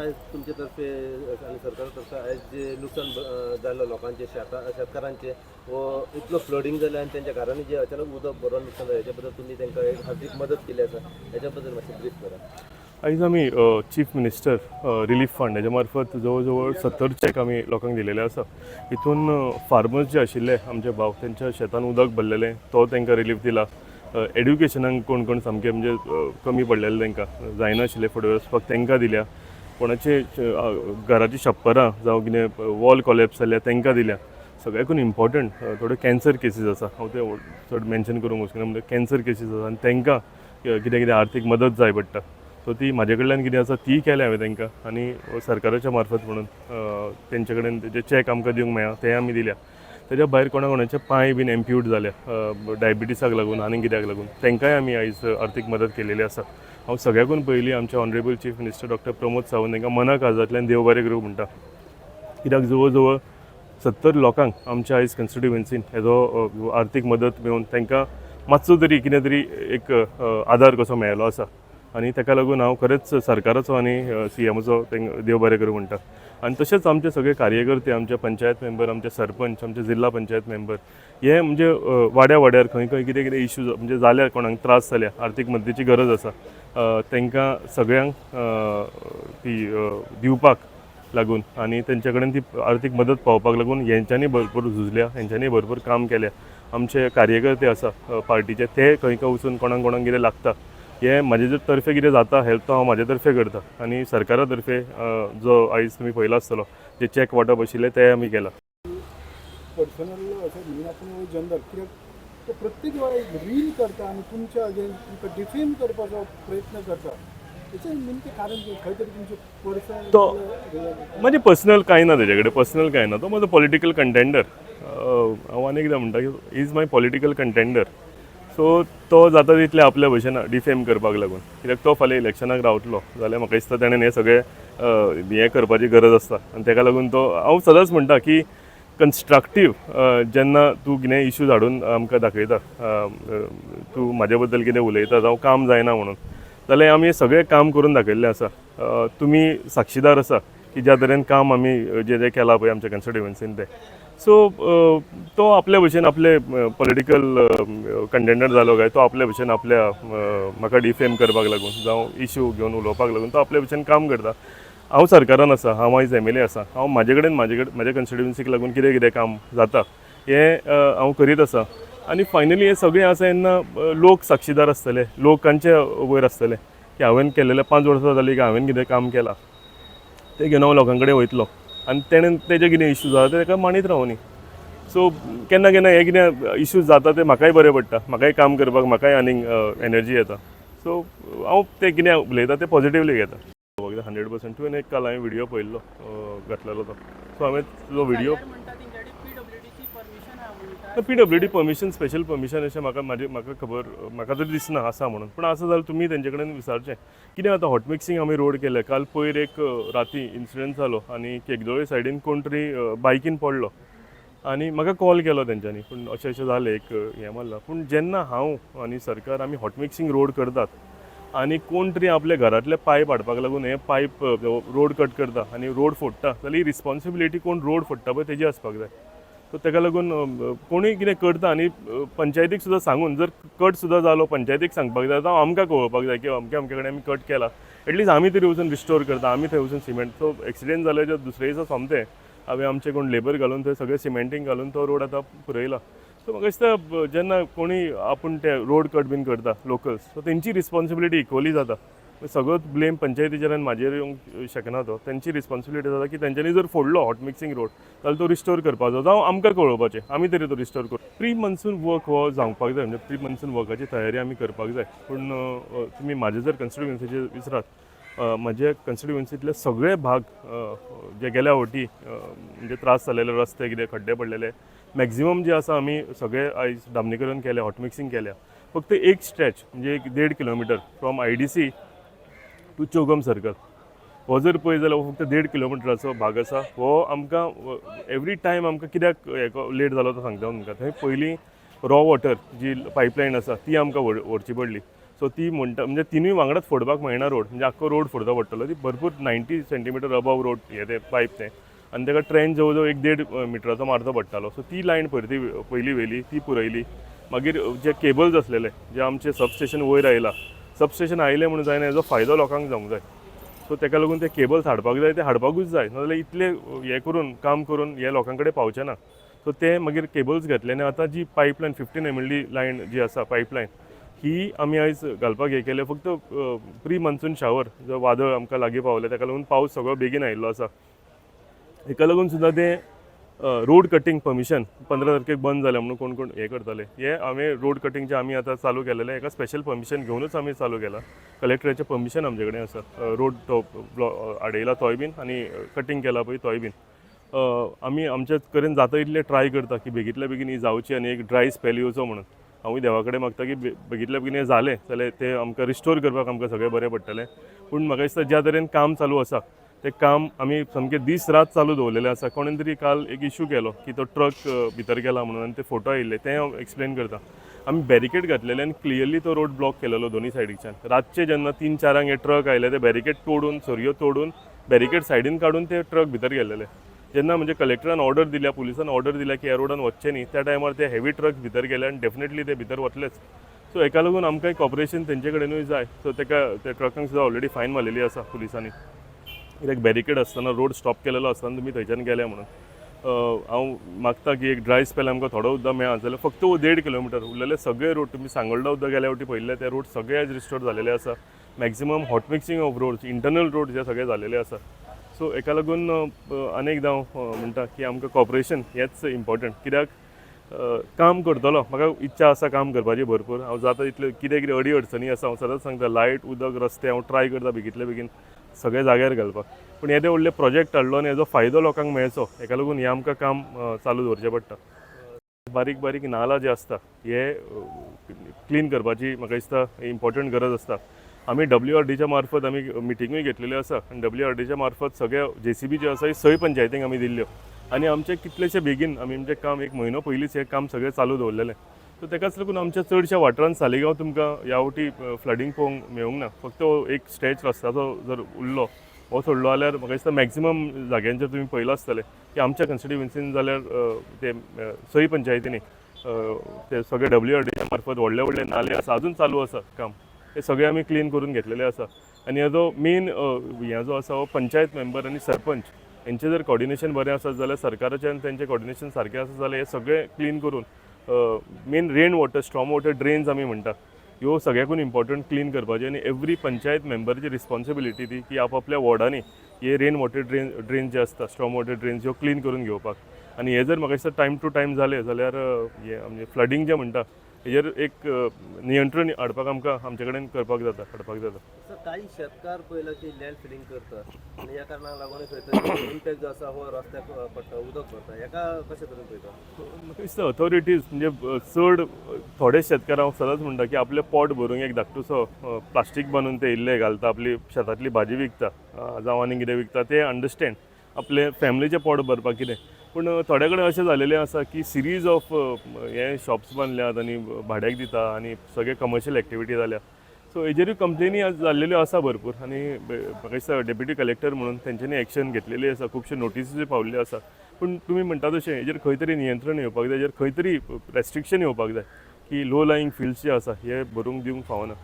आयज तुमचे तर्फे आणि सरकारा आयज जे नुकसान जाल्लो लोकांचे शेतकारांचे वो इतलो फ्लडिंग जालें आनी तेंच्या घरांनी जे अचानक उदक भरून नुकसान जालें हेच्या बद्दल तुमी तांकां एक आर्थीक मदत केली आसा हेच्या बद्दल मातशें ब्रीफ करा. आयज आमी चीफ मिनिस्टर रिलीफ फंड हेच्या मार्फत जवळ जवळ 70 चॅक आमी लोकांक दिलेले आसा. हितून फार्मर्स जे आशिल्ले आमचे भाव तेंच्या शेतान उदक भरलेलें तो तांकां रिलीफ दिला. एड्युकेशनाक कोण कोण सामके म्हणजे कमी पडलेले तांकां जायनाशिल्ले फुडें वचपाक तांकां दिल्या. कोणाचे घराची छप्परां जावं कितें वॉल कॉलेप्स जाल्ल्या तांकां दिल्या. सगळ्याकून इम्पॉर्टंट थोडे कॅन्सर केसीस आसा हांव ते चड मेन्शन करूंक वचना म्हणजे कॅन्सर केसीस आसा आनी तांकां कितें कितें आर्थीक मदत जाय पडटा. सो ती म्हाजे कडल्यान कितें आसा ती केल्या हांवें तांकां आनी सरकाराच्या मार्फत म्हणून तेंचे कडेन जे चॅक आमकां दिवंक मेळ्ळा ते आमी दिल्या. तेज्या भायर कोणाचे पांय बीन एम्प्यूट जाल्या डायबिटीसाक लागून आनी कित्याक लागून तांकांय आमी आयज आर्थीक मदत केलेली आसा. हांव सगळ्याकून पयलीं आमचे honourable chief minister doctor Pramod Sawant तांकां मना काळजांतल्यान देव बरें करूं म्हणटा. कित्याक जवळ जवळ 70 लोकांक आमच्या आयज कन्स्टिट्युएन्सीन हेजो आर्थीक मदत मेळून तांकां मातसो तरी कितें तरी एक आदार कसो मेळ्ळो आसा आनी ताका लागून हांव खरेंच सरकाराचो आनी सीएमाचो देव बरें करूं म्हणटा. आनी तशेंच आमचे सगळे कार्यकर्ते आमचे पंचायत मेंबर आमचे सरपंच आमचे जिल्हा पंचायत मेंबर हे म्हणजे वाड्या वाड्यार खंय खंय कितें कितें इश्यूज म्हणजे जाल्यार कोणाक त्रास जाल्या आर्थीक मदतीची गरज आसा तांकां सगळ्यांक ती दिवपाक लागून आनी तेंच्या कडेन ती आर्थीक मदत पावपाक लागून हेंच्यांनी भरपूर झुजल्या हेंच्यांनी भरपूर काम केल्या. आमचे कार्यकर्ते आसा पार्टीचे ते खंय खंय वचून कोणाक कोणाक कितें लागता हे म्हाजे तर्फे कितें जाता हेल्प तो हांव म्हाजे तर्फे करता आनी सरकारा तर्फे जो आयज तुमी पयलो आसतलो जे चॅक वांटप आशिल्ले ते आमी केला. पर्सनल अशें म्हणून आपूण जेंडर कित्याक तो प्रत्येक वेळा एक रील करता आनी तुमच्या अगेन्स्ट तुमकां डिफेम करपाचो प्रयत्न करता हेचें नेमकें कारण कितें खंय तरी तुमचें पर्सनल तो म्हणजे पर्सनल कांय ना तेजे कडेन पर्सनल कांय ना तो म्हजो पॉलिटिकल कंटेंडर. हांव आनी एकदां म्हणटा की is my political contender. So तो जाता तितले आपल्या भशेन डिफेम करपाक लागून कित्याक तो फाल्यां इलेक्शनाक रावतलो जाल्यार म्हाका दिसता ताणें हें सगळें हें करपाची गरज आसता आनी ताका लागून तो हांव सदांच म्हणटा की कन्स्ट्रक्टीव जेन्ना तूं कितें इश्यूज हाडून आमकां दाखयता तूं म्हाजे बद्दल कितें उलयता जावं काम जायना म्हणून जाल्यार आमी सगळें काम करून दाखयल्लें आसा. तुमी साक्षीदार आसा की ज्या तरेन काम आमी जें केलां पळय आमच्या कन्स्टिट्युएन्सीन तें. सो तो आपल्या भशेन आपले पॉलिटिकल कंटेंडर जालो काय तो आपल्या भशेन आपल्या म्हाका डिफेम करपाक लागून जावं इश्यू घेवन उलोवपाक लागून तो आपल्या भशेन काम करता. हांव सरकारान आसा हांव आयज एम एल ए आसा हांव म्हाजे कडेन म्हाज्या कन्स्टिट्युएन्सीक लागून कितें कितें काम जाता हें हांव करीत आसा. आनी फायनली हें सगळें आसा तेन्ना लोक साक्षीदार आसतले लोकांचे वयर आसतले की हांवें केलेले 5 वर्सां जालीं की हांवें कितें काम केलां तें घेवन हांव लोकां कडेन वयतलो आनी तेणें तेजे कितें इश्यू जाता तेका मानीत रावनी. सो केन्ना केन्ना हे कितें इश्यूज जाता ते म्हाकाय बरें पडटा म्हाकाय काम करपाक म्हाकाय आनीक एनर्जी येता. सो हांव तें कितें उलयता तें पॉजिटिवली घेता 100%. तुवें एक काल हांवें व्हिडियो पळयल्लो घातलेलो तो सो हांवें तो video PWD permission special permission अशें म्हाका खबर म्हाका तरी दिसना आसा म्हणून पूण आसा जाल्यार तुमी तेंचे कडेन विचारचें. कितें आतां हॉट मिक्सिंग आमी रोड केले काल पयर एक राती इन्सिडंट जालो आनी केगदोळे सायडीन कोण तरी बायकीन पडलो आनी म्हाका कॉल केलो तेंच्यांनी पूण अशें जालें एक हें मारलां. पूण जेन्ना हांव आनी सरकार आमी हॉट मिक्सिंग रोड करतात आनी कोण तरी आपल्या घरांतले पायप हाडपाक लागून हे पायप रोड कट करता आनी रोड फोडटा जाल्यार ही रिस्पॉन्सिबिलिटी कोण रोड फोडटा पळय तेजी आसपाक जाय. सो ताका लागून कोणूय कितें करता आनी पंचायतीक सुद्दां सांगून जर कट सुद्दां जालो पंचायतीक सांगपाक जाय जावं आमकां कळोवपाक जाय की अमके कडेन आमी कट केला एटलीस्ट आमी तरी वचून रिस्टोर करता आमी थंय वचून सिमेंट. सो एक्सिडेंट जाल्यार दुसरे दिसा सोमतें हांवें आमचे कोण लेबर घालून थंय सगळें सिमेंटींग घालून तो रोड आतां पुरयला. सो म्हाका दिसता जेन्ना कोणूय आपूण ते रोड कट बीन करता लोकल्स सो तेंची रिस्पॉन्सिबिलिटी इक्वली जाता. सगळो ब्लेम पंचायतीचेर आनी म्हाजेर येवंक शकना तो तेंची रिस्पॉन्सिबिलिटी जाता की तेंच्यांनी जर फोडलो हॉट मिक्सिंग रोड जाल्यार तो रिस्टोर करपाचो जावं आमकां कळोवपाचें आमी तरी तो रिस्टोर करूं. प्री मन्सून वर्क हो जावपाक जाय म्हणजे प्री मन्सून वर्काची तयारी आमी करपाक जाय. पूण तुमी म्हाजे जर कन्स्टिट्युएन्सीचे विचारात म्हाजे कन्स्टिट्युएन्सींतले सगळे भाग जे गेल्या फावटी म्हणजे त्रास जालेले रस्ते कितें खड्डे पडलेले मॅक्झिमम जे आसा आमी सगळे आयज डामनीकरण केल्या हॉट मिक्सिंग केल्या. फक्त एक स्ट्रेच म्हणजे 1.5 किलोमिटर फ्रॉम IDC टू चौगम सर्कल हो जर पळय जाल्यार हो फक्त 1.5 किलोमिटराचो भाग आसा. हो आमकां एवरी टायम आमकां कित्याक लेट जालो तो सांगता तुमकां. थंय पयलीं रॉ वॉटर जी पायपलायन आसा ती आमकां व्हरची पडली. सो ती म्हणटा म्हणजे तिनूय वांगडाच फोडपाक मेळना रोड, म्हणजे आख्खो रोड फोडचो पडटलो. ती भरपूर 90 सेंटीमीटर अबाव रोड हे ते पायप तें, आनी ताका ट्रेंच जवळ जवळ 1.5 मिटराचो मारचो पडटालो. सो ती लायन ती पयली व्हेली, ती पुरयली. मागीर जे केबल्स आसलेले जे आमचे सबस्टेशन वयर आयला, सबस्टेशन आयले म्हणून जायना, हेजो फायदो लोकांक जावंक जाय. सो ताका लागून ते केबल्स हाडपाक जाय, ते हाडपाकूच जाय, नाजाल्यार इतले हे करून काम करून हे लोकां कडेन पावचे ना. सो ते मागीर केबल्स घातले आनी आतां जी पायपलायन 15 MLD लायन जी आसा पायपलायन, ही आमी आयज घालपाक हे केले. फक्त प्री मॉन्सून शावर जो वादळ आमकां लागीं पावले, ताका लागून पावस सगळो बेगीन आयिल्लो आसा. हेका लागून सुद्दां ते रोड कटींग परमिशन 15 तारखेक बंद जालें म्हणून कोण कोण हे करताले, हे हांवें रोड कटींगचें आमी आतां चालू केलेलें. हेका स्पेशल परमिशन घेवनूच आमी चालू केलां. कलेक्टराचें परमिशन आमचे कडेन आसा. रोड तो आडयला तोय बीन आनी कटींग केला पळय तोय बीन. आमी आमचे कडेन जाता इतले ट्राय करता की बेगींतल्या बेगीन ही जावची आनी एक ड्राय स्पेल येवचो म्हणून. हांवूय देवा कडेन मागता की बेगींतल्या बेगीन हें जालें जाल्यार ते आमकां रिस्टोर करपाक आमकां सगळें बरें पडटलें. पूण म्हाका दिसता ज्या तरेन काम चालू आसा तें काम आमी सामकें दीस रात चालू दवरलेलें आसा. कोणें तरी काल एक इशू केलो की तो ट्रक भितर गेला म्हणून आनी ते फोटो आयिल्ले, तें हांव एक्सप्लेन करता. आमी बॅरिकेड घातलेले आनी क्लियरली तो रोड ब्लॉक केलेलो दोनी सायडीच्यान. रातचे जेन्ना 3-4 हे ट्रक आयले, ते बॅरिकेड तोडून सरयो तोडून बॅरिकेड सायडीन काडून ते ट्रक भितर गेलेले. जेन्ना म्हणजे कलेक्टरान ऑर्डर दिल्या, पुलिसान ऑर्डर दिल्या की ह्या रोडान वचचें न्ही, त्या टायमार ते हेवी ट्रक भितर गेले आनी डेफिनेटली ते भितर वतलेच. सो हेका लागून आमकां कॉपरेशन तेंचे कडेनूय जाय. सो त्या ट्रकांक सुद्दां ऑलरेडी फायन मारलेली आसा पुलिसांनी. एक बॅरिकेड आसतना रोड स्टॉप केलेलो आसतना तुमी थंयच्यान गेले म्हणून. हांव मागता की एक ड्राय स्पेल आमकां थोडो उद्दां मेळत जाल्यार फक्त 1.5 किलोमिटर उरलेले सगळे रोड तुमी सांगोळडा उद्दां गेल्या फावटी पळयल्ले ते रोड सगळे आज रिस्टोर जालेले आसा. Maximum hot mixing of roads, internal road जे सगळे जालेले आसा. सो हेका लागून अनेकदां हांव म्हणटा की आमकां कॉपरेशन हेंच इम्पॉर्टंट. कित्याक काम करतलो, म्हाका इच्छा आसा काम करपाची भरपूर. हांव जाता इतले कितें कितें अडी अडचणी आसा हांव सदांच सांगता, लायट उदक रस्ते हांव ट्राय करता बेगींतल्या बेगीन सगळे जाग्यार घालपाक. पूण येदे व्हडले प्रोजेक्ट हाडलो आनी हेजो फायदो लोकांक मेळचो, हेका लागून हें आमकां काम चालू दवरचें पडटा. बारीक बारीक नाला जे आसता हे क्लीन करपाची म्हाका दिसता इम्पॉर्टंट गरज आसता. आमी WRDच्या मार्फत आमी मिटिंगूय घेतलेली आसा आनी WRDच्या मार्फत सगळ्या JCB जे आसा सय पंचायतींक आमी दिल्ल्यो आनी आमचे कितलेशे बेगीन आमी म्हणजे काम 1 म्हयनो पयलींच हें काम सगळें चालू दवरलेलें. सो तेकाच लागून आमच्या चडशा वाठारांत सालिगांव तुमकां ह्या फावटी फ्लडींग पळोवंक मेळूंक ना. फक्त एक स्ट्रेच रस्त्याचो जर उरलो हो सोडलो जाल्यार म्हाका दिसता मॅक्झिमम जाग्यांचेर तुमी पळयलां आसतलें की आमच्या कन्स्टिट्युएन्सीन जाल्यार ते सय पंचायतींनी ते सगळे WRDच्या मार्फत व्हडले व्हडले नाले आसा, अजून चालू आसा काम. हे सगळे आमी क्लीन करून घेतलेले आसा. आनी हेजो मेन हें जो आसा हो पंचायत मेंबर आनी सरपंच हेंचें जर कॉर्डिनेशन बरें आसत जाल्यार सरकाराचें आनी तेंचें कॉर्डिनेशन सारकें आसत जाल्यार हे सगळें क्लीन करून main rain water, storm water drains आमी म्हणटा ह्यो सगळ्याकून इम्पॉर्टंट क्लीन करपाची. आनी एवरी पंचायत मेंबरची रिस्पॉन्सिबिलिटी ती की आपल्या वॉर्डांनी हे रेन वॉटर ड्रेन जे आसता, स्ट्रॉम वॉटर ड्रेन्स ह्यो क्लीन करून घेवपाक. आनी हे जर म्हाका दिसता टायम टू टायम जालें जाल्यार हे म्हणजे फ्लडींग जें म्हणटा हेजेर एक नियंत्रण हाडपाक आमकां आमचे कडेन हाडपाक जाता. सर काही शेतकार पळयला की लँड फिलिंग करतात आनी ह्या कारणाक लागून खंय तरी इम्पॅक्ट जो आसा हो रस्त्याक पडटा, उदक पडटा, हेका कशें करून पळयता? म्हाका दिसता अथॉरिटीज म्हणजे चड थोडे शेतकार हांव सदांच म्हणटा की आपले पोट भरूंक एक धाकटुसो प्लास्टीक बांदून ते इल्ले घालता, आपली शेतांतली भाजी विकता जावं आनी कितें विकता, ते अंडरस्टँड आपले फॅमिलीचें पोट भरपाक कितें. पूण थोडे कडेन अशें जालेलें आसा की सिरीज ऑफ हे शॉप्स बांदल्यात आनी भाड्याक दिता आनी सगळे कमर्शियल एक्टिविटी जाल्या. सो हेजेरूय कंप्लेनी जाल्लेल्यो आसा भरपूर. आनी म्हाका दिसता डेप्युटी कलेक्टर म्हणून तेंच्यांनी एक्शन घेतलेली आसा, खुबश्यो नोटिसीसूय पावल्ल्यो आसा. पूण तुमी म्हणटा तशें हेजेर खंय तरी नियंत्रण येवपाक जाय, हेजेर खंय तरी रेस्ट्रिक्शन येवपाक जाय की लो लायिंग फिल्ड्स जे आसा हे भरूंक दिवंक फावना.